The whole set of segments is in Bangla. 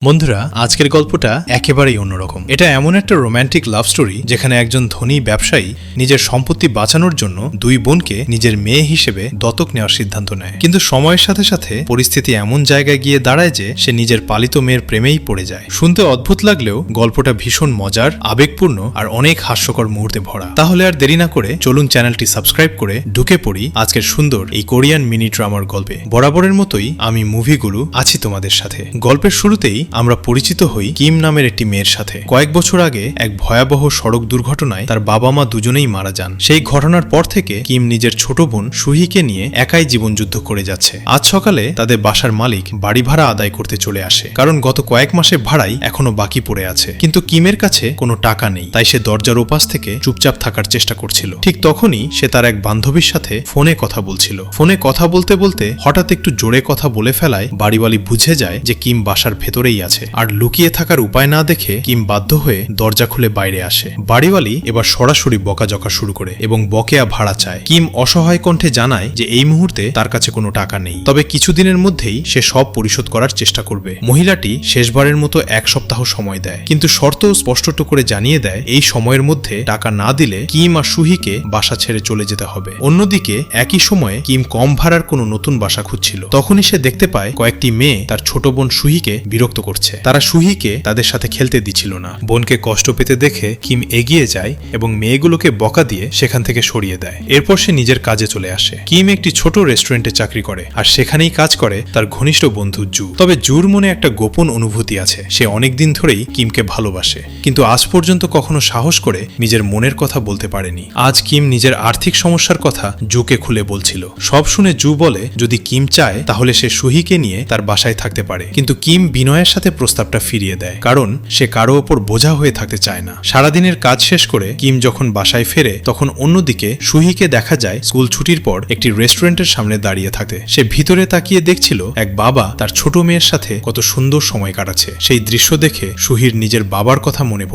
বন্ধুরা, আজকের গল্পটা একেবারেই অন্যরকম। এটা এমন একটা রোম্যান্টিক লাভ স্টোরি যেখানে একজন ধনী ব্যবসায়ী নিজের সম্পত্তি বাঁচানোর জন্য দুই বোনকে নিজের মেয়ে হিসেবে দত্তক নেওয়ার সিদ্ধান্ত নেয়। কিন্তু সময়ের সাথে সাথে পরিস্থিতি এমন জায়গায় গিয়ে দাঁড়ায় যে সে নিজের পালিত মেয়ের প্রেমেই পড়ে যায়। শুনতে অদ্ভুত লাগলেও গল্পটা ভীষণ মজার, আবেগপূর্ণ আর অনেক হাস্যকর মুহূর্তে ভরা। তাহলে আর দেরি না করে চলুন চ্যানেলটি সাবস্ক্রাইব করে ঢুকে পড়ি আজকের সুন্দর এই কোরিয়ান মিনি ড্রামার গল্পে। বরাবরের মতোই আমি মুভিগুলো আছি তোমাদের সাথে। গল্পের শুরুতেই আমরা পরিচিত হই কিম নামের একটি মেয়ের সাথে। কয়েক বছর আগে এক ভয়াবহ সড়ক দুর্ঘটনায় তার বাবা মা দুজনেই মারা যান। সেই ঘটনার পর থেকে কিম নিজের ছোট বোন সুহিকে নিয়ে একাই জীবনযুদ্ধ করে যাচ্ছে। আজ সকালে তাদের বাসার মালিক বাড়ি ভাড়া আদায় করতে চলে আসে, কারণ গত কয়েক মাসের ভাড়াই এখনো বাকি পড়ে আছে। কিন্তু কিমের কাছে কোনো টাকা নেই, তাই সে দরজার ওপাশ থেকে চুপচাপ থাকার চেষ্টা করছিল। ঠিক তখনই সে তার এক বান্ধবীর সাথে ফোনে কথা বলছিল। ফোনে কথা বলতে বলতে হঠাৎ একটু জোরে কথা বলে ফেলায় বাড়িওয়ালি বুঝে যায় যে কিম বাসার ভেতরেই আছে। আর লুকিয়ে থাকার উপায় না দেখে কিম বাধ্য হয়ে দরজা খুলে বাইরে আসে। বাড়িওয়ালি এবার সরাসরি বকাঝকা শুরু করে এবং বকেয়া ভাড়া চায়। কিম অসহায় কণ্ঠে জানায় যে এই মুহূর্তে তার কাছে কোনো টাকা নেই, তবে কিছুদিনের মধ্যেই সে সব পরিশোধ করার চেষ্টা করবে। মহিলাটি শেষবারের মতো এক সপ্তাহ সময় দেয়, কিন্তু শর্ত স্পষ্ট করে জানিয়ে দেয় এই সময়ের মধ্যে টাকা না দিলে কিম আর সুহিকে বাসা ছেড়ে চলে যেতে হবে। অন্যদিকে একই সময়ে কিম কম ভাড়ার কোনো নতুন বাসা খুঁজছিল। তখনই সে দেখতে পায় কয়েকটি মেয়ে তার ছোট বোন সুহিকে বিরক্ত করছে। তারা সুহিকে তাদের সাথে খেলতে দিচ্ছিল না। বোনকে কষ্ট পেতে দেখে কিম এগিয়ে যায় এবং মেয়েগুলোকে বকা দিয়ে সেখান থেকে সরিয়ে দেয়। এরপর সে নিজের কাজে চলে আসে। কিম একটি ছোট রেস্টুরেন্টে চাকরি করে আর সেখানেই কাজ করে তার ঘনিষ্ঠ বন্ধু জু। তবে জুর মনে একটা গোপন অনুভূতি আছে। সে অনেকদিন ধরেই কিমকে ভালোবাসে, কিন্তু আজ পর্যন্ত কখনো সাহস করে নিজের মনের কথা বলতে পারেনি। আজ কিম নিজের আর্থিক সমস্যার কথা জুকে খুলে বলছিল। সব শুনে জু বলে যদি কিম চায় তাহলে সে সুহিকে নিয়ে তার বাসায় থাকতে পারে, কিন্তু কিম বিনয়ের সাথে প্রস্তাবটা ফিরিয়ে দেয়, কারণ সে কারো ওপর বোঝা হয়ে থাকতে চায় না। সারাদিনের কাজ শেষ করে কিম যখন বাসায় ফেরে তখন অন্যদিকে সুহিকে দেখা যায় স্কুল ছুটির পর একটি রেস্টুরেন্টের সামনে দাঁড়িয়ে থাকতে। সে ভিতরে তাকিয়ে দেখছিল এক বাবা তার ছোট মেয়ের সাথে কত সুন্দর সময় কাটাচ্ছে। সেই দৃশ্য দেখে সুহির নিজের বাবার কথা মনে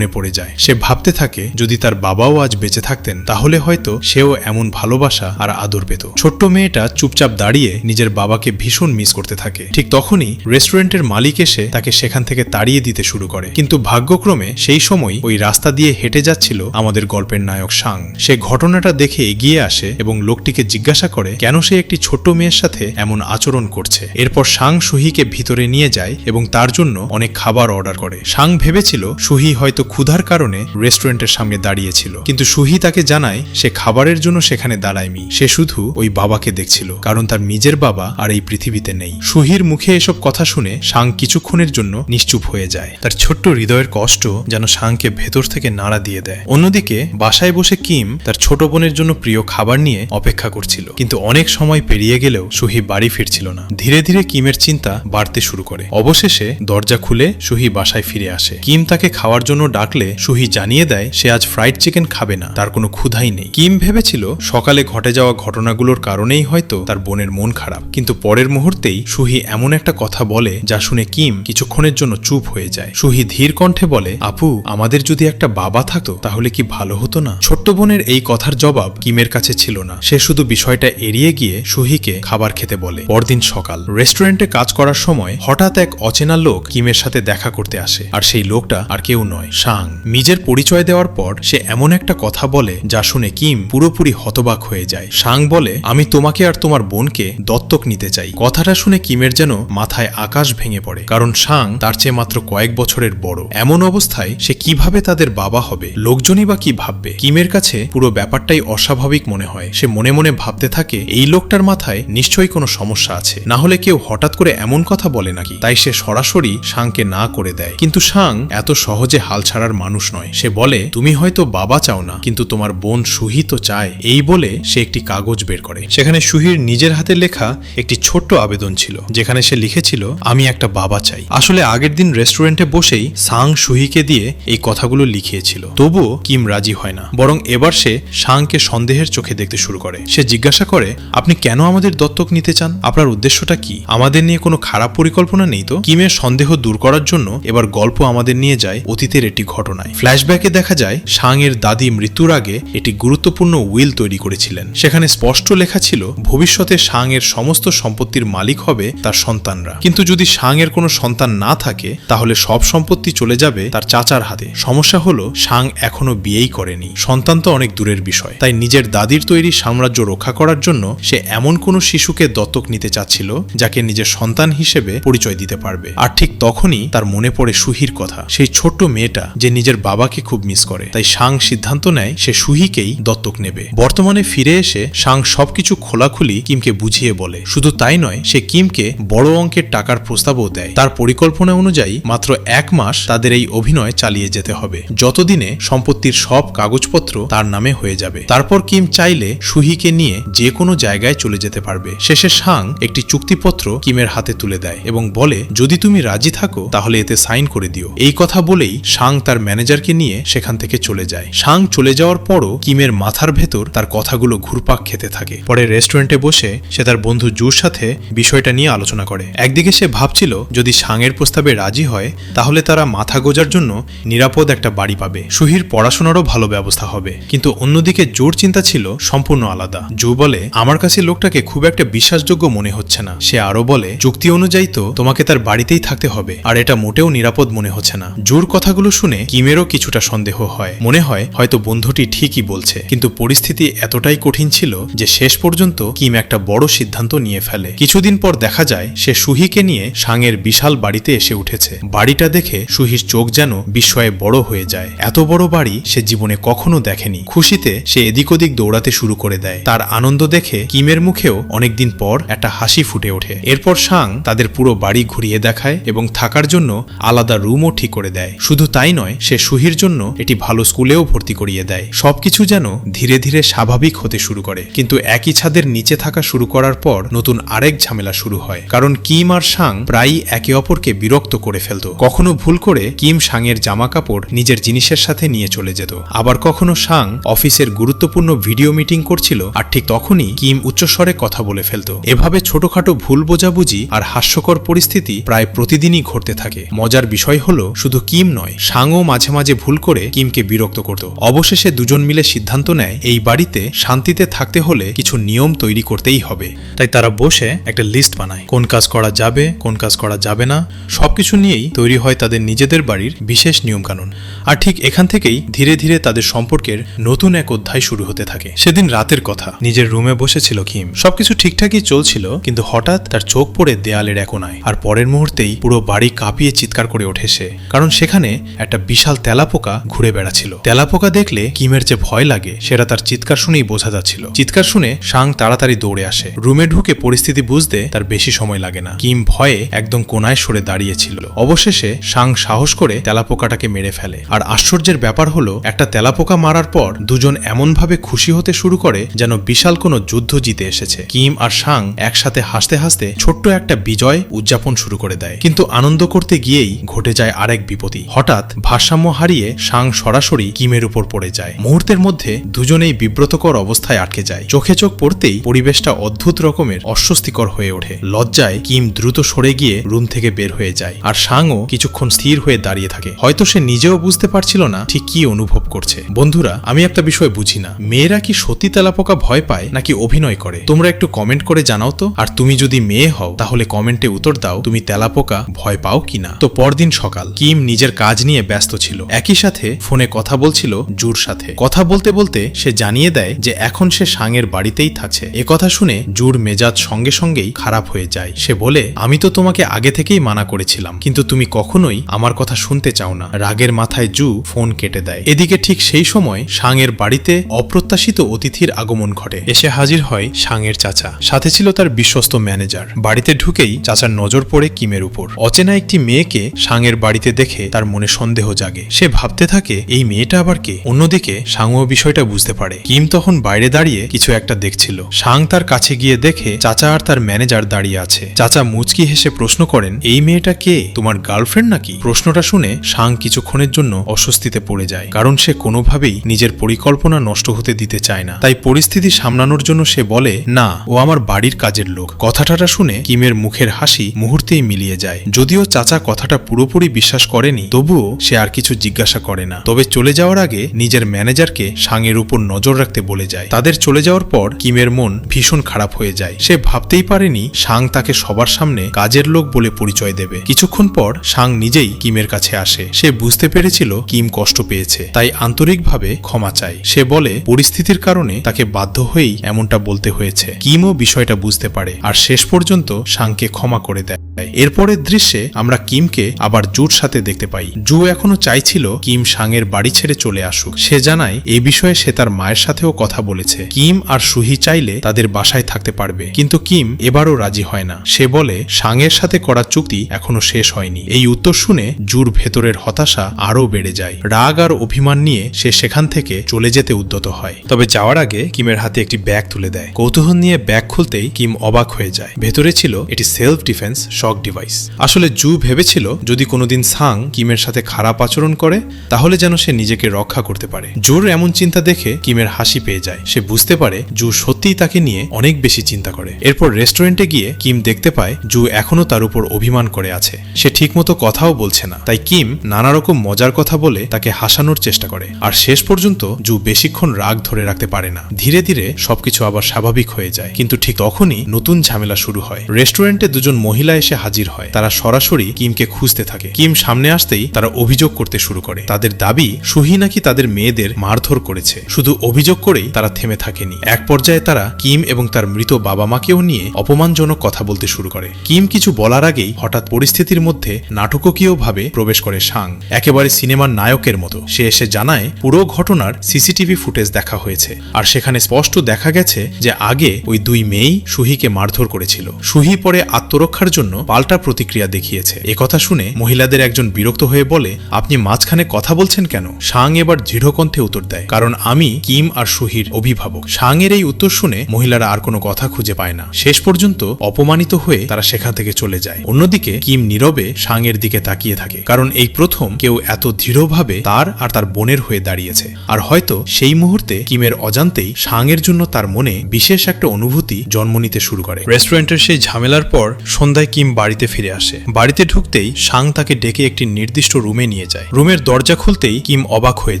পড়ে যায়। সে ভাবতে থাকে যদি তার বাবাও আজ বেঁচে থাকতেন তাহলে হয়তো সেও এমন ভালোবাসা আর আদর পেত। ছোট্ট মেয়েটা চুপচাপ দাঁড়িয়ে নিজের বাবাকে ভীষণ মিস করতে থাকে। ঠিক তখনই রেস্টুরেন্টের মালিক এসে তাকে সেখান থেকে তাড়িয়ে দিতে শুরু করে। কিন্তু ভাগ্যক্রমে সেই সময় ওই রাস্তা দিয়ে হেঁটে যাচ্ছিল আমাদের গল্পের নায়ক সাং। সে ঘটনাটা দেখে এগিয়ে আসে এবং লোকটিকে জিজ্ঞাসা করে কেন সে একটি ছোট্ট মেয়ের সাথে এমন আচরণ করছে। এরপর সাং সুহিকে ভিতরে নিয়ে যায় এবং তার জন্য অনেক খাবার অর্ডার করে। সাং ভেবেছিল সুহি হয়তো ক্ষুধার কারণে রেস্টুরেন্টের সামনে দাঁড়িয়েছিল, কিন্তু সুহি তাকে জানায় সে খাবারের জন্য সেখানে দাঁড়ায়নি। সে শুধু ওই বাবাকে দেখছিল, কারণ তার নিজের বাবা আর এই পৃথিবীতে নেই। সুহির মুখে এসব কথা শুনে সাং কিছুক্ষণের জন্য নিশ্চুপ হয়ে যায়। তার ছোট্ট হৃদয়ের কষ্ট যেন সাংকে ভেতর থেকে নাড়া দিয়ে দেয়। অন্যদিকে বাসায় বসে কিম তার ছোট বোনের জন্য প্রিয় খাবার নিয়ে অপেক্ষা করছিল, কিন্তু অনেক সময় পেরিয়ে গেলেও সুহি বাড়ি ফিরছিল না। ধীরে ধীরে কিমের চিন্তা বাড়তে শুরু করে। অবশেষে দরজা খুলে সুহি বাসায় ফিরে আসে। কিম তাকে খাওয়ার জন্য ডাকলে সুহি জানিয়ে দেয় সে আজ ফ্রাইড চিকেন খাবে না, তার কোনো ক্ষুধাই নেই। কিম ভেবেছিল সকালে ঘটে যাওয়া ঘটনাগুলোর কারণেই হয়তো তার বোনের মন খারাপ, কিন্তু পরের মুহূর্তেই সুহি এমন একটা কথা বলে যা শুনে কিম কিছুক্ষণের জন্য চুপ হয়ে যায়। সুহি ধীর কণ্ঠে বলে, আপু, আমাদের যদি একটা বাবা থাকতো তাহলে কি ভালো হতো না? ছোট্ট বোনের এই কথার জবাব কিমের কাছে ছিল না। সে শুধু বিষয়টা এড়িয়ে গিয়ে সুহিকে খাবার খেতে বলে। পরদিন সকাল, রেস্টুরেন্টে কাজ করার সময় হঠাৎ এক অচেনা লোক কিমের সাথে দেখা করতে আসে। আর সেই লোকটা আর কেউ নয়, সাং। নিজের পরিচয় দেওয়ার পর সে এমন একটা কথা বলে যা শুনে কিম পুরোপুরি হতবাক হয়ে যায়। সাং বলে, আমি তোমাকে আর তোমার বোনকে দত্তক নিতে চাই। কথাটা শুনে কিমের যেন মাথায় আকাশ ভেঙে পড়ে, কারণ সাং তার চেয়ে মাত্র কয়েক বছরের বড়। এমন অবস্থায় সে কিভাবে তাদের বাবা হবে? লোকজনই বা কি ভাববে? কিমের কাছে পুরো ব্যাপারটাই অস্বাভাবিক মনে হয়। সে মনে মনে ভাবতে থাকে এই লোকটার মাথায় নিশ্চয়ই কোনো সমস্যা আছে, না হলে কেউ হঠাৎ করে এমন কথা বলে নাকি? তাই সে সরাসরি সাংকে না করে দেয়। কিন্তু সাং এত সহজে হাল ছাড়ার মানুষ নয়। সে বলে, তুমি হয়তো বাবা চাও না, কিন্তু তোমার বোন সুহি তো চায়। এই বলে সে একটি কাগজ বের করে। সেখানে সুহির নিজের হাতে লেখা একটি ছোট্ট আবেদন ছিল, যেখানে সে লিখেছিল, আমি একটা বাবা চাই। আসলে আগের দিন রেস্টুরেন্টে বসেই সাং সুহিকে দিয়ে এই কথাগুলো লিখিয়েছিল। তবুও কিম রাজি হয় না, বরং এবার সে সাংকে সন্দেহের চোখে দেখতে শুরু করে। সে জিজ্ঞাসা করে, আপনি কেন আমাদের দত্তক নিতে চান? আপনার উদ্দেশ্যটা কি? আমাদের নিয়ে কোনো খারাপ পরিকল্পনা নেই তো? কিমের সন্দেহ দূর করার জন্য এবার গল্প আমাদের নিয়ে যায় অতীতের একটি ঘটনায়। ফ্ল্যাশব্যাকে দেখা যায় সাং এর দাদি মৃত্যুর আগে একটি গুরুত্বপূর্ণ উইল তৈরি করেছিলেন। সেখানে স্পষ্ট লেখা ছিল ভবিষ্যতে সাং এর সমস্ত সম্পত্তির মালিক হবে তার সন্তানরা, কিন্তু যদি সাং এর কোনো কোনো সন্তান না থাকে তাহলে সব সম্পত্তি চলে যাবে তার চাচার হাতে। সমস্যা হলো সাং এখনো বিয়েই করেনি, সন্তান তো অনেক দূরের বিষয়। তাই নিজের দাদির তৈরি সাম্রাজ্য রক্ষা করার জন্য সে এমন কোনো শিশুকে দত্তক নিতে চাচ্ছিল যাকে নিজের সন্তান হিসেবে পরিচয় দিতে পারবে। আর ঠিক তখনই তার মনে পড়ে সুহির কথা, সেই ছোট্ট মেয়েটা যে নিজের বাবাকে খুব মিস করে। তাই সাং সিদ্ধান্ত নেয় সে সুহিকেই দত্তক নেবে। বর্তমানে ফিরে এসে সাং সবকিছু খোলাখুলি কিমকে বুঝিয়ে বলে। শুধু তাই নয়, সে কিমকে বড় অঙ্কের টাকার প্রস্তাবও দেয়। তার পরিকল্পনা অনুযায়ী মাত্র 1 মাস তাদের এই অভিনয় চালিয়ে যেতে হবে, যতদিনে সম্পত্তির সব কাগজপত্র তার নামে হয়ে যাবে। তারপর কিম চাইলে সুহিকে নিয়ে যে কোনো জায়গায় চলে যেতে পারবে। শেষে সাং একটি চুক্তিপত্র কিমের হাতে তুলে দেয় এবং বলে, যদি তুমি রাজি থাকো তাহলে এতে সাইন করে দিও। এই কথা বলেই সাং তার ম্যানেজারকে নিয়ে সেখান থেকে চলে যায়। সাং চলে যাওয়ার পরও কিমের মাথার ভেতর তার কথাগুলো ঘুরপাক খেতে থাকে। পরে রেস্টুরেন্টে বসে সে তার বন্ধু জুর সাথে বিষয়টা নিয়ে আলোচনা করে। একদিকে সে ভাবছিল যদি সাংয়ের প্রস্তাবে রাজি হয় তাহলে তারা মাথা গোজার জন্য নিরাপদ একটা বাড়ি পাবে, সুহির পড়াশোনারও ভালো ব্যবস্থা হবে। কিন্তু অন্যদিকে জোর চিন্তা ছিল সম্পূর্ণ আলাদা। জু বলে, আমার কাছে লোকটাকে খুব একটা বিশ্বাসযোগ্য মনে হচ্ছে না। সে আরো বলে, চুক্তি অনুযায়ী তো তোমাকে তার বাড়িতেই থাকতে হবে, আর এটা মোটেও নিরাপদ মনে হচ্ছে না। জুর কথাগুলো শুনে কিমেরও কিছুটা সন্দেহ হয়। মনে হয় হয়তো বন্ধুটি ঠিকই বলছে। কিন্তু পরিস্থিতি এতটাই কঠিন ছিল যে শেষ পর্যন্ত কিম একটা বড় সিদ্ধান্ত নিয়ে ফেলে। কিছুদিন পর দেখা যায় সে সুহিকে নিয়ে সাংয়ের বিশাল বাড়িতে এসে উঠেছে। বাড়িটা দেখে সুহির চোখ যেন বিস্ময়ে বড় হয়ে যায়। এত বড় বাড়ি সে জীবনে কখনো দেখেনি। খুশিতে সে এদিক ওদিক দৌড়াতে শুরু করে দেয়। তার আনন্দ দেখে কিমের মুখেও অনেকদিন পর একটা হাসি ফুটে ওঠে। এরপর সাং তাদের পুরো বাড়ি ঘুরিয়ে দেখায় এবং থাকার জন্য আলাদা রুমও ঠিক করে দেয়। শুধু তাই নয়, সে সুহির জন্য এটি ভালো স্কুলেও ভর্তি করিয়ে দেয়। সবকিছু যেন ধীরে ধীরে স্বাভাবিক হতে শুরু করে। কিন্তু একই ছাদের নিচে থাকা শুরু করার পর নতুন আরেক ঝামেলা শুরু হয়। কারণ কিম আর সাং প্রায়ই একে অপরকে বিরক্ত করে ফেলত। কখনো ভুল করে কিম সাংয়ের জামা কাপড় নিজের জিনিসের সাথে নিয়ে চলে যেত, আবার কখনো সাং অফিসের গুরুত্বপূর্ণ ভিডিও মিটিং করছিল আর ঠিক তখনই কিম উচ্চস্বরে কথা বলে ফেলত। এভাবে ছোটখাটো ভুল বোঝাবুঝি আর হাস্যকর পরিস্থিতি প্রায় প্রতিদিনই ঘটতে থাকে। মজার বিষয় হলো শুধু কিম নয়, সাংও মাঝে মাঝে ভুল করে কিমকে বিরক্ত করত। অবশেষে দুজন মিলে সিদ্ধান্ত নেয় এই বাড়িতে শান্তিতে থাকতে হলে কিছু নিয়ম তৈরি করতেই হবে। তাই তারা বসে একটা লিস্ট বানায়, কোন কাজ করা যাবে, কোন কাজ করা যাবে না। সবকিছু নিয়েই তৈরি হয় তাদের নিজেদের বাড়ির বিশেষ নিয়মকানুন। আর ঠিক এখান থেকেই ধীরে ধীরে তাদের সম্পর্কের নতুন এক অধ্যায় শুরু হতে থাকে। সেদিন রাতের কথা, নিজের রুমে বসেছিল কিম। সবকিছু ঠিকঠাকই চলছিল, কিন্তু হঠাৎ তার চোখ পড়ে দেয়ালের এক কোণায়। আর পরের মুহূর্তেই পুরো বাড়ি কাঁপিয়ে চিৎকার করে ওঠে সে, কারণ সেখানে একটা বিশাল তেলাপোকা ঘুরে বেড়াচ্ছিল। তেলাপোকা দেখলে কিমের যে ভয় লাগে সেটা তার চিৎকার শুনেই বোঝা যাচ্ছিল। চিৎকার শুনে সাং তাড়াতাড়ি দৌড়ে আসে। রুমে ঢুকে পরিস্থিতি বুঝতে তার বেশি সময় লাগে না। কিম ভয়ে একদম কোণায় সরে দাঁড়িয়েছিল। অবশেষে সাং সাহস করে তেলাপোকাটাকে মেরে ফেলে। আর আশ্চর্যের ব্যাপার হলো, একটা তেলাপোকা মারার পর দুজন এমনভাবে খুশি হতে শুরু করে যেন বিশাল কোনো যুদ্ধ জিতে এসেছে। কিম আর সাং একসাথে হাসতে হাসতে ছোট্ট একটা বিজয় উদযাপন শুরু করে দেয়। কিন্তু আনন্দ করতে গিয়েই ঘটে যায় আরেক বিপত্তি। হঠাৎ ভারসাম্য হারিয়ে সাং সরাসরি কিমের উপর পড়ে যায়। মুহূর্তের মধ্যে দুজনেই বিব্রতকর অবস্থায় আটকে যায়। চোখে চোখ পড়তেই পরিবেশটা অদ্ভুত রকমের অস্বস্তিকর হয়ে ওঠে। লজ্জায় কিম দ্রুত সরে গিয়ে রুম থেকে বের হয়ে যায়। আর সাংও কিছুক্ষণ স্থির হয়ে দাঁড়িয়ে থাকে। হয়তো সে নিজেও বুঝতে পারছিল না ঠিক কি অনুভব করছে। বন্ধুরা, আমি একটা বিষয় বুঝি না, মেয়েরা কি সত্যি তেলাপোকা ভয় পায় নাকি অভিনয় করে? তোমরা একটু কমেন্ট করে জানাও তো। আর তুমি যদি মেয়ে হও তাহলে কমেন্টে উত্তর দাও তুমি তেলাপোকা ভয় পাও কিনা। তো পরদিন সকাল, কিম নিজের কাজ নিয়ে ব্যস্ত ছিল। একই সাথে ফোনে কথা বলছিল জুর সাথে। কথা বলতে বলতে সে জানিয়ে দেয় যে এখন সে সাংয়ের বাড়িতেই থাকছে। একথা শুনে জুর মেজাজ সঙ্গে সঙ্গেই খারাপ হয়ে যায়। সে বলে, আমি তো তোমাকে আগে থেকেই মানা করেছিলাম, কিন্তু তুমি কখনোই আমার কথা শুনতে চাও না। রাগের মাথায় জু ফোন কেটে দেয়। এদিকে ঠিক সেই সময় সাংয়ের বাড়িতে অপ্রত্যাশিত অতিথির আগমন ঘটে। এসে হাজির হয় সাংয়ের চাচা, সাথে ছিল তার বিশ্বস্ত ম্যানেজার। বাড়িতে ঢুকেই চাচার নজর পড়ে কিমের উপর। অচেনা একটি মেয়েকে সাংয়ের বাড়িতে দেখে তার মনে সন্দেহ জাগে। সে ভাবতে থাকে এই মেয়েটা আবার কে। অন্যদিকে সাংও বিষয়টা বুঝতে পারে। কিম তখন বাইরে দাঁড়িয়ে কিছু একটা দেখছিল। সাং তার কাছে গিয়ে দেখে চাচা আর তার ম্যানেজার দাঁড়িয়ে আছে। চাচা মুচকি হেসে প্রশ্ন করেন, এই মেয়েটা কে, তোমার গার্লফ্রেন্ড নাকি? প্রশ্নটা শুনে সাং কিছুক্ষণের জন্য অস্বস্তিতে পড়ে যায়, কারণ সে কোনোভাবেই নিজের পরিকল্পনা নষ্ট হতে দিতে চায় না। তাই পরিস্থিতি সামলানোর জন্য সে বলে, না, ও আমার বাড়ির কাজের লোক। কথাটা শুনে কিমের মুখের হাসি মুহূর্তেই মিলিয়ে যায়। যদিও চাচা কথাটা পুরোপুরি বিশ্বাস করেনি, তবুও সে আর কিছু জিজ্ঞাসা করে না। তবে চলে যাওয়ার আগে নিজের ম্যানেজারকে সাংয়ের উপর নজর রাখতে বলে যায়। তাদের চলে যাওয়ার পর কিমের মন ভীষণ খারাপ হয়ে যায়। সে ভাবতেই পারেনি সাং তাকে সবার সামনে কাজের লোক বলে পরিচয় দেবে। কিছুক্ষণ পর সাং নিজেই কিমের কাছে আসে। সে বুঝতে পেরেছিল কিম কষ্ট পেয়েছে, তাই আন্তরিকভাবে ক্ষমা চায়। সে বলে পরিস্থিতির কারণে তাকে বাধ্য হয়েই এমনটা বলতে হয়েছে। কিমও বিষয়টা বুঝতে পারে আর শেষ পর্যন্ত সাংকে ক্ষমা করে দেয়। এরপরের দৃশ্যে আমরা কিমকে আবার জুর সাথে দেখতে পাই। জু এখনো চাইছিল কিম সাংয়ের বাড়ি ছেড়ে চলে আসুক। সে জানায় এই বিষয়ে সে তার মায়ের সাথেও কথা বলেছে। কিম আর সুহি চাইলে তাদের বাসায় থাকতে পারবে, কিন্তু কিম এবারও রাজি হয় না। সে বলে সাংয়ের সাথে করা চুক্তি এখনো শেষ হয়নি। এই উত্তর শুনে জুর ভেতরের হতাশা আরও বেড়ে যায়। রাগ আর অভিমান নিয়ে সে সেখান থেকে চলে যেতে উদ্যত হয়। তবে যাওয়ার আগে কিমের হাতে একটি ব্যাগ তুলে দেয়। কৌতূহল নিয়ে ব্যাগ খুলতেই কিম অবাক হয়ে যায়। ভেতরে ছিল এটি সেলফ ডিফেন্স শক ডিভাইস। আসলে জু ভেবেছিল যদি কোনোদিন সাং কিমের সাথে খারাপ আচরণ করে তাহলে যেন সে নিজেকে রক্ষা করতে পারে। জুর এমন চিন্তা দেখে কিমের হাসি পেয়ে যায়। সে বুঝতে পারে জু সত্যিই তাকে নিয়ে অনেক বেশি চিন্তা করে। এরপর রেস্টুরেন্টে গিয়ে কিম দেখতে পায় জু এখনো তার উপর অভিমান করে আছে। সে ঠিকমতো কথাও বলছে না, তাই কিম নানা রকম মজার কথা বলে তাকে হাসানোর চেষ্টা করে। আর শেষ পর্যন্ত জু বেশিক্ষণ রাগ ধরে রাখতে পারে না। ধীরে ধীরে সবকিছু আবার স্বাভাবিক হয়ে যায়, কিন্তু ঠিক তখনই নতুন ঝামেলা শুরু হয়। রেস্টুরেন্টে দুজন মহিলা এসে হাজির হয়। তারা সরাসরি কিমকে খুঁজতে থাকে। কিম সামনে আসতেই তারা অভিযোগ করতে শুরু করে। তাদের দাবি সুহি নাকি তাদের মেয়েদের মারধর করেছে। শুধু অভিযোগ করেই তারা থেমে থাকেনি। এক পর্যায়ে তারা কিম এবং তার মৃত বাবা মাকেও নিয়ে অপমানজনক কথা বলতে শুরু করে। কিম কিছু বলার আগেই হঠাৎ পরিস্থিতির মধ্যে নাটকীয়ভাবে প্রবেশ করে সাং, একেবারে সিনেমার নায়কের মতো। সে এসে জানায় পুরো ঘটনার সিসিটিভি ফুটেজ দেখা হয়েছে আর সেখানে স্পষ্ট দেখা গেছে যে আগে ওই দুই মেয়েই সুহিকে মারধর করেছিল। সুহি পরে আত্মরক্ষার জন্য পাল্টা প্রতিক্রিয়া দেখিয়েছে। একথা শুনে মহিলাদের একজন বিরক্ত হয়ে বলে, আপনি মাঝখানে কথা বলছেন কেন? সাং এবার দৃঢ় কণ্ঠে উত্তর দেয়, কারণ আমি কিম আর সুহির অভিভাবক। সাং এর এই উত্তর শুনে মহিলারা আর কোনো কথা খুঁজে পায় না। শেষ পর্যন্ত অপমানিত হয়ে তারা সেখান থেকে চলে যায়। অন্যদিকে কিম নীরবে সাং এর দিকে তাকিয়ে থাকে, কারণ এই প্রথম কেউ এত দৃঢ়ভাবে তার আর তার বোনের হয়ে দাঁড়িয়েছে। আর হয়তো সেই মুহূর্তে কিমের অজান্তেই সাং এর জন্য তার মনে বিশেষ একটা অনুভূতি জন্ম নিতে শুরু করে। রেস্টুরেন্টের সেই ঝামেলার পর সন্ধ্যায় কিম বাড়িতে ফিরে আসে। বাড়িতে ঢুকতেই সাং তাকে ডেকে একটি নির্দিষ্ট রুমে নিয়ে যায়। রুমের দরজা খুলতেই কিম অবাক হয়ে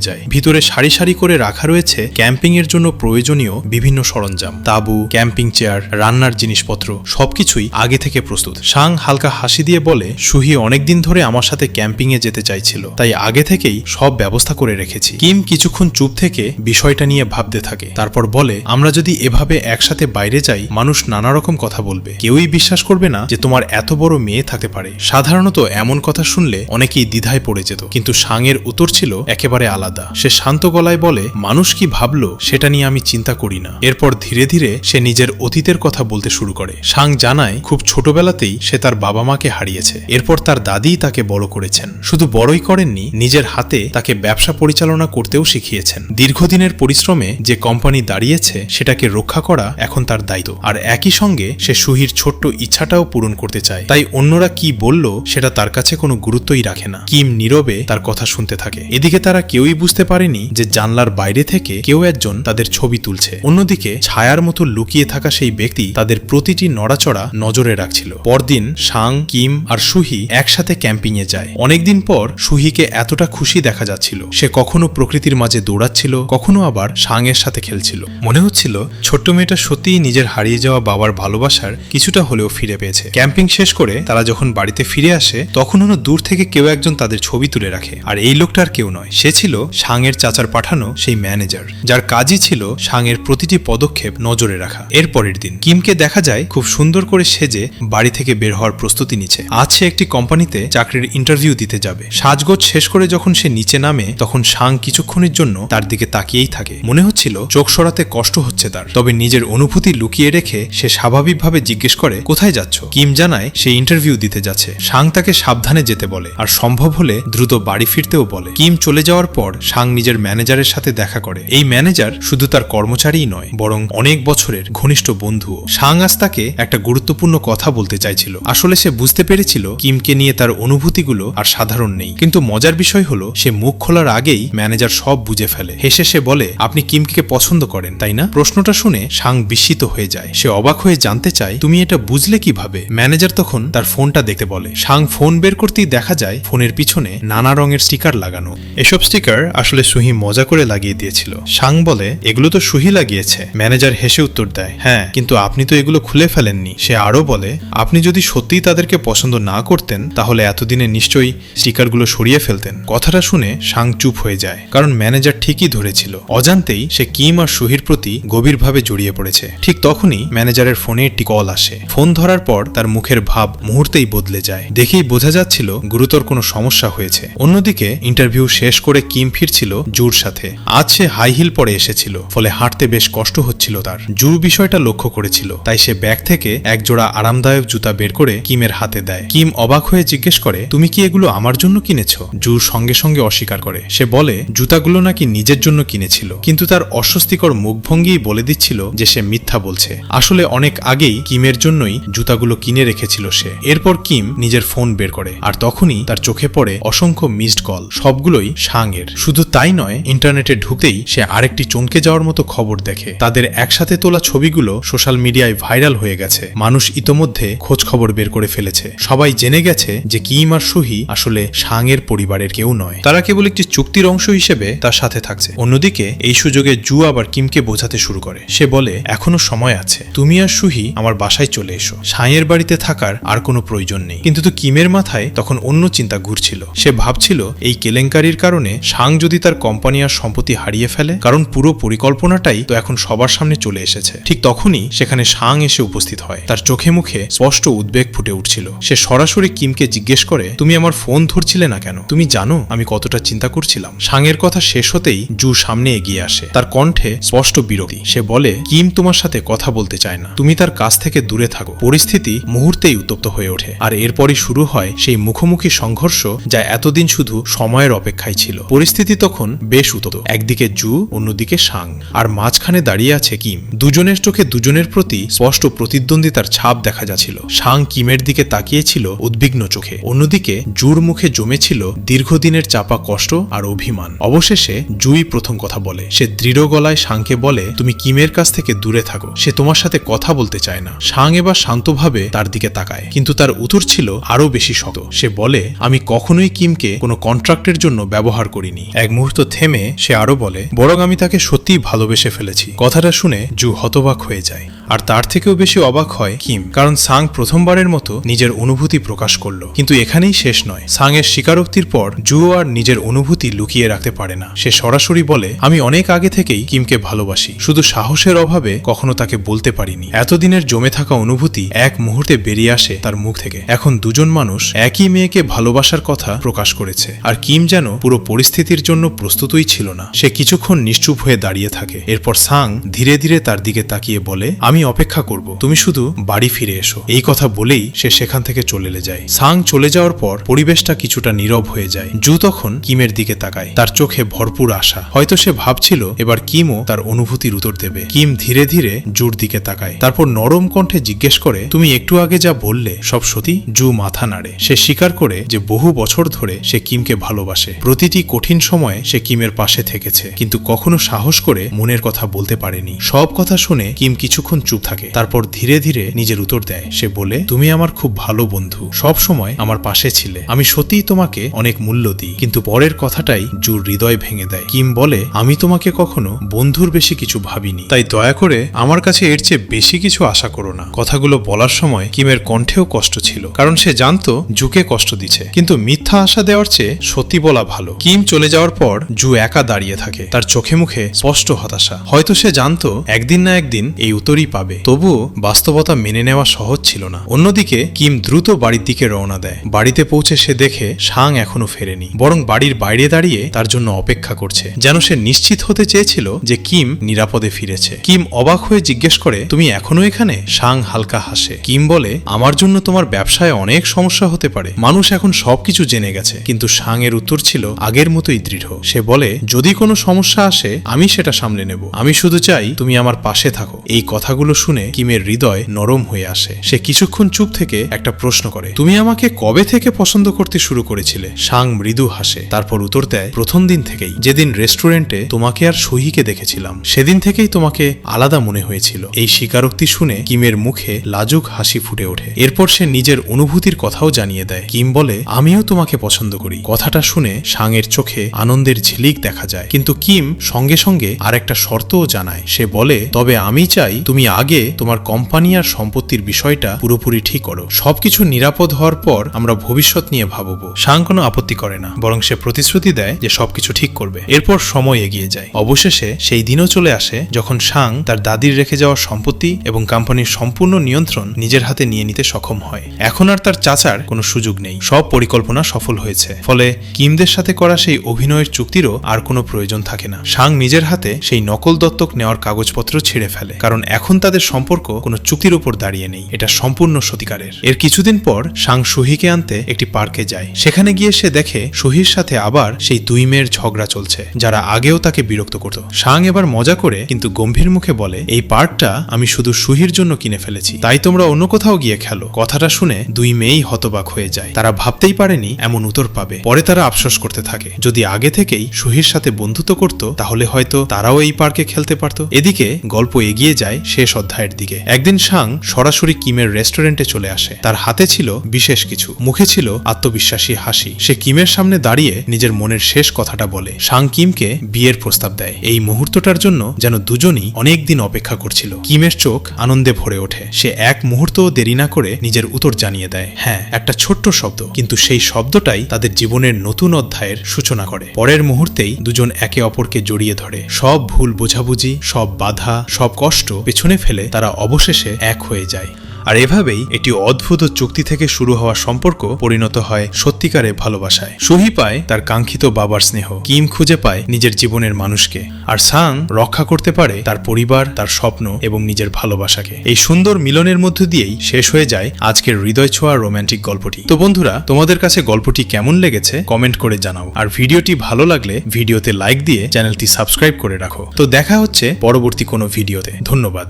যায়। ভিতরে সারি সারি করে রাখা রয়েছে ক্যাম্পিং এর জন্য প্রয়োজনীয় বিভিন্ন সরঞ্জাম, তাঁবু, ক্যাম্পিং চেয়ার, রান্নার জিনিসপত্র, সবকিছুই আগে থেকে প্রস্তুত। সাং হালকা হাসি দিয়ে বলে, সুহি অনেকদিন ধরে আমার সাথে ক্যাম্পিং এ যেতে চাইছিল, তাই আগে থেকেই সব ব্যবস্থা করে রেখেছি। কিম কিছুক্ষণ চুপ থেকে বিষয়টা নিয়ে ভাবতে থাকে। তারপর বলে, আমরা যদি এভাবে একসাথে বাইরে যাই মানুষ নানা রকম কথা বলবে। কেউই বিশ্বাস করবে না যে তোমার এত বড় মেয়ে থাকতে পারে। সাধারণত এমন কথা শুনলে অনেকেই দ্বিধায় পড়ে যেত, কিন্তু সাং এর উত্তর ছিল একেবারে আলাদা। সে শান্ত গলায় বলে, মানুষ কি ভাবলো সেটা নিয়ে আমি চিন্তা করি না। এরপর ধীরে ধীরে সে নিজের অতীতের কথা বলতে শুরু করে। সাং জানায় খুব ছোটবেলাতেই সে তার বাবা মাকে হারিয়েছে। এরপর তার দাদিই তাকে বড় করেছেন। শুধু বড়ই করেননি, নিজের হাতে তাকে ব্যবসা পরিচালনা করতেও শিখিয়েছেন। দীর্ঘদিনের পরিশ্রমে যে কোম্পানি দাঁড়িয়েছে সেটাকে রক্ষা করা এখন তার দায়িত্ব। আর একই সঙ্গে সে সুহির ছোট্ট ইচ্ছাটাও পূরণ করতে চায়। তাই অন্যরা কি বলল সেটা তার কাছে কোনো গুরুত্বই রাখে না। কিম নীরবে তার কথা শুনতে থাকে। এদিকে তারা কেউই বুঝতে পারেনি যে জানলার বাইরে থেকে কেউ একজন তাদের ছবি তুলছে। অন্যদিকে ছায়ার মতো লুকিয়ে থাকা সেই ব্যক্তি তাদের প্রতিটি নড়াচড়া নজরে রাখছিল। পরদিন সাং, কিম আর সুহি একসাথে ক্যাম্পিং এ যায়। অনেকদিন পর সুহিকে এতটা খুশি দেখা যাচ্ছিল। সে কখনো প্রকৃতির মাঝে দৌড়াচ্ছিল, কখনো আবার সাং এর সাথে খেলছিল। মনে হচ্ছিল ছোট্ট মেয়েটা সত্যিই নিজের হারিয়ে যাওয়া বাবার ভালোবাসার কিছুটা হলেও ফিরে পেয়েছে। ক্যাম্পিং শেষ করে তারা যখন বাড়িতে ফিরে আসে তখন দূর থেকে কেউ একজন তাদের ছবি তুলে রাখে। আর এই লোকটা আর কেউ নয়, সে ছিল সাং এর চাচার পাঠানো সেই ম্যানেজার, যার কাজই ছিল সাং এর প্রতিটি পদক্ষেপ নজরে রাখা। এর পরের দিন কিমকে দেখা যায় খুব সুন্দর করে সেজে বাড়ি থেকে বের হওয়ার প্রস্তুতি নিচ্ছে। আজ সে একটি কোম্পানিতে চাকরির ইন্টারভিউ দিতে যাবে। সাজগোজ শেষ করে যখন সে নিচে নামে তখন সাং কিছুক্ষণের জন্য তার দিকে তাকিয়েই থাকে। মনে হচ্ছিল চোখ সরাতে কষ্ট হচ্ছে তার। তবে নিজের অনুভূতি লুকিয়ে রেখে সে স্বাভাবিকভাবে জিজ্ঞেস করে, কোথায় যাচ্ছ? কিম জানায় সে ইন্টারভিউ দিতে যাচ্ছে। সাং তাকে সাবধানে যেতে বলে আর সম্ভব হলে দ্রুত বাড়ি ফিরতেও বলে। কিম চলে যাওয়ার পর সাং নিজের ম্যানেজারের সাথে দেখা করে। এই ম্যানেজার শুধু তার কর্মচারীই নয়, বরং অনেক বছরের ঘনিষ্ঠ বন্ধুও। সাং আজ তাকে একটা গুরুত্বপূর্ণ কথা বলতে চাইছিল। আসলে সে বুঝতে পেরেছিল কিমকে নিয়ে তার অনুভূতিগুলো আর সাধারণ নেই। কিন্তু মজার বিষয় হলো সে মুখ খোলার আগেই ম্যানেজার সব বুঝে ফেলে। হেসে সে বলে, আপনি কিমকে পছন্দ করেন তাই না? প্রশ্নটা শুনে সাং বিস্মিত হয়ে যায়। সে অবাক হয়ে জানতে চায়, তুমি এটা বুঝলে কিভাবে? ভাবে। ম্যানেজার তখন তার ফোনটা দেখতে বলে। সাং ফোন বের করতেই দেখা যায় ফোনের পিছনে নানা রঙের স্টিকার লাগানো। এসব স্টিকার আসলে সুহি মজা করে লাগিয়ে দিয়েছিল। সাং বলে, এগুলো তো সুহি লাগিয়েছে। ম্যানেজার হেসে উত্তর দেয়, হ্যাঁ, কিন্তু আপনি তো এগুলো খুলে ফেলেননি। সে আরো বলে, আপনি যদি সত্যিই তাদেরকে পছন্দ না করতেন তাহলে এতদিনে নিশ্চয়ই স্টিকারগুলো সরিয়ে ফেলতেন। কথাটা শুনে সাং চুপ হয়ে যায়, কারণ ম্যানেজার ঠিকই ধরেছিল। অজান্তেই সে কিম আর সুহির প্রতি গভীরভাবে জড়িয়ে পড়েছে। ঠিক তখনই ম্যানেজারের ফোনে একটি কল আসে। ফোন ধরার পর তার মুখের ভাব মুহূর্তেই বদলে যায়। দেখেই বোঝা যাচ্ছিল গুরুতর কোনো সমস্যা হয়েছে। অন্যদিকে ইন্টারভিউ শেষ করে কিম ফিরছিল জুর সাথে। আজ সে হাই হিল পরে এসেছিল, ফলে হাঁটতে বেশ কষ্ট হচ্ছিল তার। জু বিষয়টা লক্ষ্য করেছিল, তাই সে ব্যাগ থেকে এক জোড়া আরামদায়ক জুতা বের করে কিমের হাতে দেয়। কিম অবাক হয়ে জিজ্ঞেস করে, তুমি কি এগুলো আমার জন্য কিনেছো? জু সঙ্গে সঙ্গে অস্বীকার করে। সে বলে জুতাগুলো নাকি নিজের জন্য কিনেছিল, কিন্তু তার অস্বস্তিকর মুখভঙ্গি বলে দিচ্ছিল যে সে মিথ্যা বলছে। আসলে অনেক আগেই কিমের জন্যই জুতাগুলো কিনে রেখেছিল সে। এরপর কিম নিজের ফোন বের করে, আর তখনই তার চোখে পড়ে অসংখ্য মিসড কল, সবগুলোই সাং এর। শুধু তাই নয়, ইন্টারনেটে ঢুকতেই সে আরেকটি চমকে যাওয়ার মতো খবর দেখে। তাদের একসাথে তোলা ছবিগুলো সোশ্যাল মিডিয়ায় ভাইরাল হয়ে গেছে। মানুষ ইতোমধ্যে খোঁজ খবর বের করে ফেলেছে। সবাই জেনে গেছে যে কিম আর সুহি আসলে সাং এর পরিবারের কেউ নয়। তারা কেবল একটি চুক্তির অংশ হিসেবে তার সাথে থাকছে। অন্যদিকে এই সুযোগে জু আবার কিমকে বোঝাতে শুরু করে। সে বলে, এখনো সময় আছে, তুমি আর সুহি আমার বাসায় চলে এসো। সাঁয়ের বাড়িতে থাকার আর কোনো প্রয়োজন নেই। কিন্তু তো কিমের মাথায় তখন অন্য চিন্তা ঘুরছিল। সে ভাবছিল এই কেলেঙ্কারির কারণে সাং যদি তার কোম্পানি আর সম্পত্তি হারিয়ে ফেলে, কারণ পুরো পরিকল্পনাটাই তো এখন সবার সামনে চলে এসেছে। ঠিক তখনই সেখানে সাং এসে উপস্থিত হয়। তার চোখে মুখে স্পষ্ট উদ্বেগ ফুটে উঠছিল। সে সরাসরি কিমকে জিজ্ঞেস করে, তুমি আমার ফোন ধরছিলে না কেন? তুমি জানো আমি কতটা চিন্তা করছিলাম। সাংয়ের কথা শেষ হতেই জু সামনে এগিয়ে আসে। তার কণ্ঠে স্পষ্ট বিরক্তি। সে বলে, কিম তোমার সাথে কথা বলতে চায় না, তুমি তার কাছ থেকে দূরে থাকো। পরিস্থিতি মুহূর্তেই উত্তপ্ত হয়ে ওঠে, আর এরপরই শুরু হয় সেই মুখোমুখি সংঘর্ষ যা এতদিন শুধু সময়ের অপেক্ষায় ছিল। পরিস্থিতি তখন বেশ উত্তপ্ত। একদিকে জু, অন্যদিকে সাং, আর মাঝখানে দাঁড়িয়ে আছে কিম। দুজনের চোখে দুজনের প্রতি স্পষ্ট প্রতিদ্বন্দ্বিতার ছাপ দেখা যাচ্ছিল। সাং কিমের দিকে তাকিয়েছিল উদ্বিগ্ন চোখে, অন্যদিকে জুর মুখে জমেছিল দীর্ঘদিনের চাপা কষ্ট আর অভিমান। অবশেষে জুই প্রথম কথা বলে। সে দৃঢ় গলায় সাংকে বলে, তুমি কিমের কাছ থেকে দূরে থাকো, সে তোমার সাথে কথা বলতে চায় না। সাং এবার শান্তভাবে তার দিকে তাকায়, কিন্তু তার উত্তর ছিল আরো বেশি শক্ত। সে বলে, আমি কখনোই কিমকে কোনো কন্ট্রাক্টের জন্য ব্যবহার করিনি। এক মুহূর্ত থেমে সে আরো বলে, বরং আমি তাকে সত্যিই ভালোবেসে ফেলেছি। কথাটা শুনে জু হতবাক হয়ে যায়, আর তার থেকেও বেশি অবাক হয় কিম, কারণ সাং প্রথমবারের মতো নিজের অনুভূতি প্রকাশ করল। কিন্তু এখানেই শেষ নয়। সাং এর স্বীকারোক্তির পর জু আর নিজের অনুভূতি লুকিয়ে রাখতে পারে না। সে সরাসরি বলে, আমি অনেক আগে থেকেই কিমকে ভালোবাসি, শুধু সাহসের অভাবে কখনো তাকে বলতে পারিনি। এতদিনের জমে থাকা অনুভূতি এক মুহূর্তে বেরিয়ে আসে তার মুখ থেকে। এখন দুজন মানুষ একই মেয়েকে ভালোবাসার কথা প্রকাশ করেছে, আর কিম যেন পুরো পরিস্থিতির জন্য প্রস্তুতই ছিল না। সে কিছুক্ষণ নিশ্চুপ হয়ে দাঁড়িয়ে থাকে। এরপর সাং ধীরে ধীরে তার দিকে তাকিয়ে বলে, আমি অপেক্ষা করব, তুমি শুধু বাড়ি ফিরে এসো। এই কথা বলেই সে সেখান থেকে চলে যায়। সাং চলে যাওয়ার পর পরিবেশটা কিছুটা নীরব হয়ে যায়। জু তখন কিমের দিকে তাকায়, তার চোখে ভরপুর আশা। হয়তো সে ভাবছিল এবার কিমও তার অনুভূতির উত্তর দেবে। কিম ধীরে ধীরে জুর দিকে তাকায়, তারপর নরম কণ্ঠে জিজ্ঞেস করে, তুমি একটু আগে যা বললে সব সত্যি? জু মাথা নাড়ে। সে স্বীকার করে যে বহু বছর ধরে সে কিমকে ভালোবাসে। প্রতিটি কঠিন সময়ে সে কিমের পাশে থেকেছে, কিন্তু কখনো সাহস করে মনের কথা বলতে পারেনি। সব কথা শুনে কিম কিছুক্ষণ চুপ থাকে, তারপর ধীরে ধীরে নিজের উত্তর দেয়। সে বলে, তুমি আমার খুব ভালো বন্ধু, সব সময় আমার পাশে ছিলে। আমি সত্যিই তোমাকে অনেক মূল্য দিই। কিন্তু পরের কথাটাই জুর হৃদয় ভেঙে দেয়। কিম বলে, আমি তোমাকে কখনো বন্ধুর বেশি কিছু ভাবিনি, তাই দয়া করে আমার কাছে এর চেয়ে বেশি কিছু আশা করো না। কথাগুলো বলার সময় কিমের কণ্ঠেও কষ্ট ছিল, কারণ সে জানতো জুকে কষ্ট দিচ্ছে, কিন্তু মিথ্যা আশা দেওয়ার চেয়ে সত্যি বলা ভালো। কিম চলে যাওয়ার পর জু একা দাঁড়িয়ে থাকে, তার চোখে মুখে স্পষ্ট হতাশা। হয়তো সে জানতো একদিন না একদিন এই উত্তরই পাবে, তবুও বাস্তবতা মেনে নেওয়া সহজ ছিল না। অন্যদিকে কিম দ্রুত বাড়ির দিকে রওনা দেয়। বাড়িতে পৌঁছে সে দেখে সাং এখনো ফেরেনি, বরং বাড়ির বাইরে দাঁড়িয়ে তার জন্য অপেক্ষা করছে, যেন সে নিশ্চিত হতে চেয়েছিল যে কিম নিরাপদে ফিরেছে। কিম অবাক হয়ে জিজ্ঞেস করে, তুমি এখনো এখানে? সাং হালকা হাসে। কিম বলে, আমার জন্য তোমার ব্যবসায় অনেক সমস্যা হতে পারে, মানুষ এখন সবকিছু জেনে গেছে। কিন্তু সাং এর উত্তর ছিল আগের মতোই দৃঢ়। সে বলে, যদি কোনো সমস্যা আসে আমি সেটা সামলে নেব, আমি শুধু চাই তুমি আমার পাশে থাকো। এই কথাগুলো শুনে কিমের হৃদয় নরম হয়ে আসে। সে কিছুক্ষণ চুপ থেকে একটা প্রশ্ন করে, তুমি আমাকে কবে থেকে পছন্দ করতে শুরু করেছিলে? সাং মৃদু হাসে, তারপর উত্তর দেয়, প্রথম দিন থেকেই। যেদিন রেস্টুরেন্টে তোমাকে আর সহিকে দেখেছিলাম, সেদিন থেকেই তোমাকে আলাদা মনে হয়েছিল। এই স্বীকারোক্তি শুনে কিমের মুখে লাজুক হাসি ফুটে ওঠে। এরপর সে নিজের অনুভূতির কথাও জানিয়ে দেয়। কিম বলে, আমিও তোমাকে পছন্দ করি। কথাটা শুনে সাংয়ের চোখে আনন্দের ঝিলিক দেখা যায়, কিন্তু কিম সঙ্গে সঙ্গে আর একটা শর্তও জানায়। সে বলে, তবে আমি চাই তুমি আগে তোমার কোম্পানি আর সম্পত্তির বিষয়টা পুরোপুরি ঠিক করো। সবকিছু নিরাপদ হওয়ার পর আমরা ভবিষ্যৎ নিয়ে ভাববো। সাং কোনো আপত্তি করে না, বরং সে প্রতিশ্রুতি দেয় যে সবকিছু ঠিক করবে। এরপর সময় এগিয়ে যায়। অবশেষে সেই দিনও চলে আসে যখন সাং তার দাদির রেখে যাওয়া সম্পত্তি এবং কোম্পানির সম্পূর্ণ নিয়ন্ত্রণ নিজের হাতে নিয়ে নিতে সক্ষম হয়। এখন আর তার চাচার কোনো সুযোগ নেই। সব পরিকল্পনা সফল হয়েছে। ফলে কিমদের সাথে করা সেই অভিনয়ের চুক্তিরও আর কোনো প্রয়োজন থাকে না। সাং নিজের হাতে সেই নকল দত্তক নেওয়ার কাগজপত্র ছিঁড়ে ফেলে, কারণ এখন তাদের সম্পর্ক কোনো চুক্তির উপর দাঁড়িয়ে নেই। এটা সম্পূর্ণ সত্যিকারের। এর কিছুদিন পর সাং সুহিকে আনতে একটি পার্কে যায়। সেখানে গিয়ে সে দেখে সুহির সাথে আবার সেই দুই মেয়ের ঝগড়া চলছে, যারা আগেও তাকে বিরক্ত করত। সাং এবার মজা করে কিন্তু গম্ভীর মুখে বলে, এই পার্কটা আমি শুধু সুহির জন্য কিনে ফেলেছি, তাই তোমরা অন্য কোথাও গিয়ে খেলো। কথাটা শুনে দুই মেয়েই হতবাক হয়ে যায়। তারা ভাবতেই পারেনি এমন উত্তর পাবে। পরে তারা আফসোস করতে থাকে, যদি আগে থেকেই সুহির সাথে বন্ধুত্ব করত তাহলে হয়তো তারাও এই পার্কে খেলতে পারত। এদিকে গল্প এগিয়ে যায় শেষ অধ্যায়ের দিকে। একদিন সাং সরাসরি কিমের রেস্টুরেন্টে চলে আসে। তার হাতে ছিল বিশেষ কিছু, মুখে ছিল আত্মবিশ্বাসী হাসি। সে কিমের সামনে দাঁড়িয়ে নিজের মনের শেষ কথাটা বলে। সাং কিমকে বিয়ের প্রস্তাব দেয়। এই মুহূর্তটার জন্য যেন দুজনই অনেকদিন অপেক্ষা করছিল। কিমের চোখ আনন্দে ভরে ওঠে। সে এক মুহূর্তও দেরি না করে নিজের উত্তর জানিয়ে দেয়, হ্যাঁ, একটা ছোট্ট শব্দ, কিন্তু সেই শব্দটাই তাদের জীবনের নতুন অধ্যায়ের সূচনা করে। পরের মুহূর্তেই দুজন একে অপরকে জড়িয়ে ধরে। সব ভুল বোঝাবুঝি, সব বাধা, সব কষ্ট পেছনে ফেলে তারা অবশেষে এক হয়ে যায়। আর এভাবেই একটি অদ্ভুত চুক্তি থেকে শুরু হওয়া সম্পর্ক পরিণত হয় সত্যিকারে ভালোবাসায়। সুহি পায় তার কাঙ্ক্ষিত বাবার স্নেহ, কিম খুঁজে পায় নিজের জীবনের মানুষকে, আর সাং রক্ষা করতে পারে তার পরিবার, তার স্বপ্ন এবং নিজের ভালোবাসাকে। এই সুন্দর মিলনের মধ্য দিয়েই শেষ হয়ে যায় আজকের হৃদয় ছোঁয়া রোম্যান্টিক গল্পটি। তো বন্ধুরা, তোমাদের কাছে গল্পটি কেমন লেগেছে কমেন্ট করে জানাও। আর ভিডিওটি ভালো লাগলে ভিডিওতে লাইক দিয়ে চ্যানেলটি সাবস্ক্রাইব করে রাখো। তো দেখা হচ্ছে পরবর্তী কোনো ভিডিওতে। ধন্যবাদ।